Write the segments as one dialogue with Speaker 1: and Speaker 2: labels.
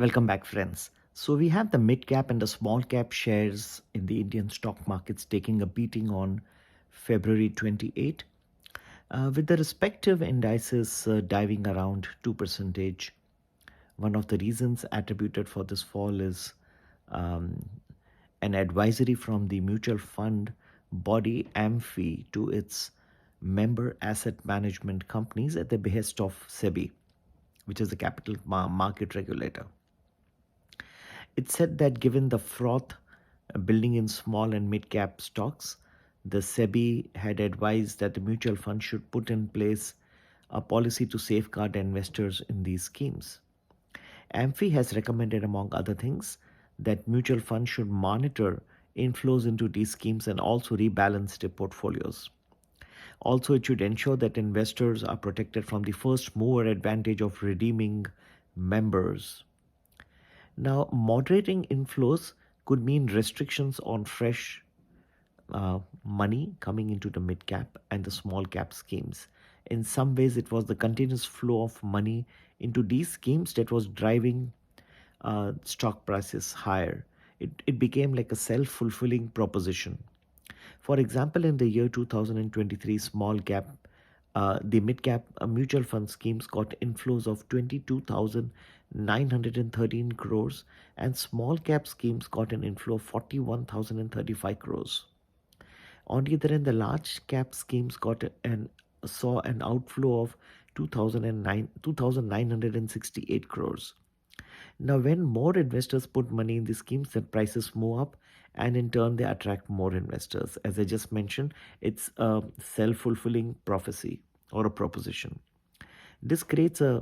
Speaker 1: Welcome back, friends. So, we have the mid cap and the small cap shares in the Indian stock markets taking a beating on February 28, with the respective indices diving around 2%. One of the reasons attributed for this fall is um, an advisory from the mutual fund body AMFI to its member asset management companies at the behest of SEBI, which is the capital market regulator. It said that given the froth building in small and mid cap stocks, the SEBI had advised that the mutual fund should put in place a policy to safeguard investors in these schemes. AMFI has recommended, among other things, that mutual funds should monitor inflows into these schemes and also rebalance their portfolios. Also, it should ensure that investors are protected from the first mover advantage of redeeming members. Now, moderating inflows could mean restrictions on fresh money coming into the mid cap and the small cap schemes. In some ways, it was the continuous flow of money into these schemes that was driving stock prices higher. It became like a self fulfilling proposition. For example, in the year 2023, small cap, the mid cap mutual fund schemes got inflows of 22,913 crores, and small cap schemes got an inflow of 41,035 crores. On the other hand, the large cap schemes saw an outflow of 2,968 crores. Now, when more investors put money in these schemes, then prices move up, and in turn, they attract more investors. As I just mentioned, it's a self fulfilling prophecy or a proposition. This creates uh,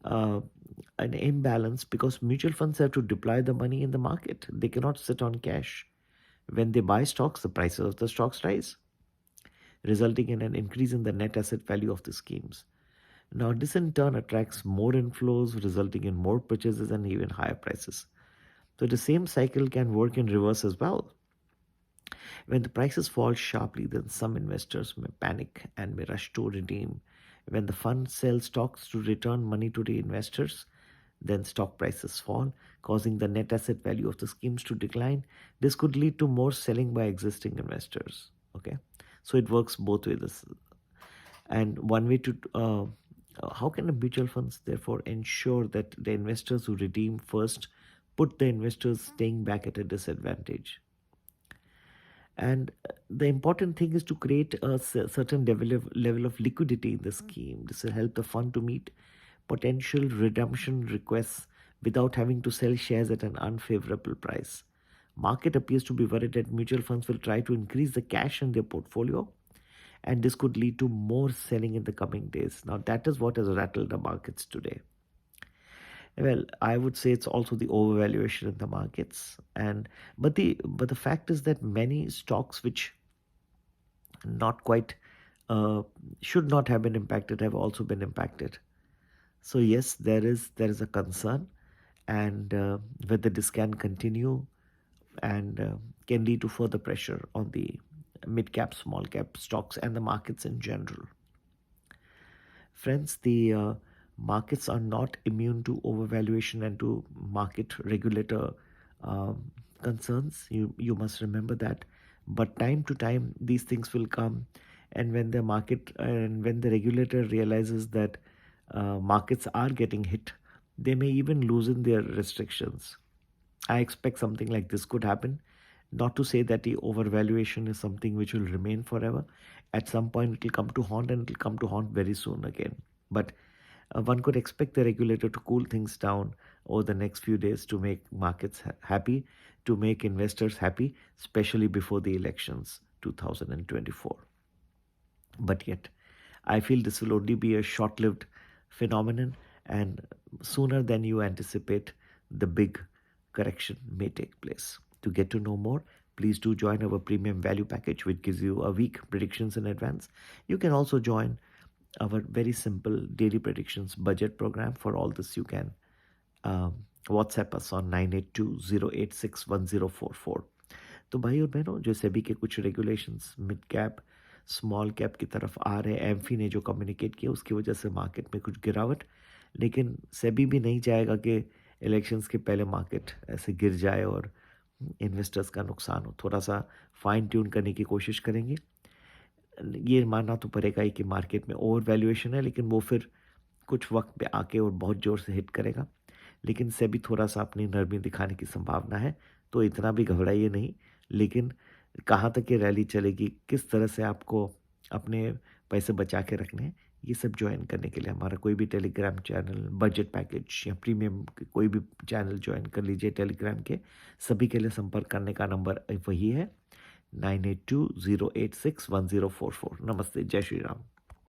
Speaker 1: an imbalance because mutual funds have to deploy the money in the market. They cannot sit on cash. When they buy stocks, the prices of the stocks rise, resulting in an increase in the net asset value of the schemes. Now, this in turn attracts more inflows, resulting in more purchases and even higher prices. So, the same cycle can work in reverse as well. When the prices fall sharply, then some investors may panic and may rush to redeem. When the fund sells stocks to return money to the investors, then stock prices fall, causing the net asset value of the schemes to decline. This could lead to more selling by existing investors. Okay, so it works both ways. And one way to how can the mutual funds therefore ensure that the investors who redeem first put the investors staying back at a disadvantage? And the important thing is to create a certain level of liquidity in the scheme. This will help the fund to meet potential redemption requests without having to sell shares at an unfavorable price. Market appears to be worried that mutual funds will try to increase the cash in their portfolio, and this could lead to more selling in the coming days. Now, that is what has rattled the markets today. Well, I would say it's also the overvaluation in the markets, and but the fact is that many stocks which not quite uh, should not have been impacted have also been impacted. So yes, there is a concern, and whether this can continue and can lead to further pressure on the mid cap, small cap stocks and the markets in general. Friends, the markets are not immune to overvaluation and to market regulator um, concerns. You must remember that. But time to time, these things will come, and when the market and when the regulator realizes that markets are getting hit, they may even loosen their restrictions. I expect something like this could happen. Not to say that the overvaluation is something which will remain forever. At some point, it will come to haunt, and it will come to haunt very soon again. But one could expect the regulator to cool things down over the next few days to make markets happy, to make investors happy, especially before the elections 2024. But yet, I feel this will only be a short lived phenomenon, and sooner than you anticipate, the big correction may take place. To get to know more, please do join our premium value package, which gives you a week predictions in advance. You can also join our very simple daily predictions budget program. For all this, you can WhatsApp us on 9820861044। तो भाई और बहनों, जो सेबी के कुछ regulations mid cap small cap की तरफ आ रहे हैं, एमफी ने जो कम्युनिकेट किया उसकी वजह से मार्केट में कुछ गिरावट, लेकिन सेबी भी नहीं चाहेगा कि इलेक्शंस के पहले मार्केट ऐसे गिर जाए और इन्वेस्टर्स का नुकसान हो, थोड़ा सा फाइन ट्यून करने की कोशिश करेंगे। ये मानना तो पड़ेगा ही कि मार्केट में ओवर वैल्यूएशन है, लेकिन वो फिर कुछ वक्त पे आके और बहुत ज़ोर से हिट करेगा। लेकिन सेबी थोड़ा सा अपनी नरमी दिखाने की संभावना है, तो इतना भी घबराइए नहीं। लेकिन कहाँ तक ये रैली चलेगी, किस तरह से आपको अपने पैसे बचा के रखने हैं, ये सब ज्वाइन करने के लिए हमारा कोई भी टेलीग्राम चैनल, बजट पैकेज या प्रीमियम कोई भी चैनल ज्वाइन कर लीजिए टेलीग्राम के। सभी के लिए संपर्क करने का नंबर वही है, 9820861044। नमस्ते, जय श्री राम।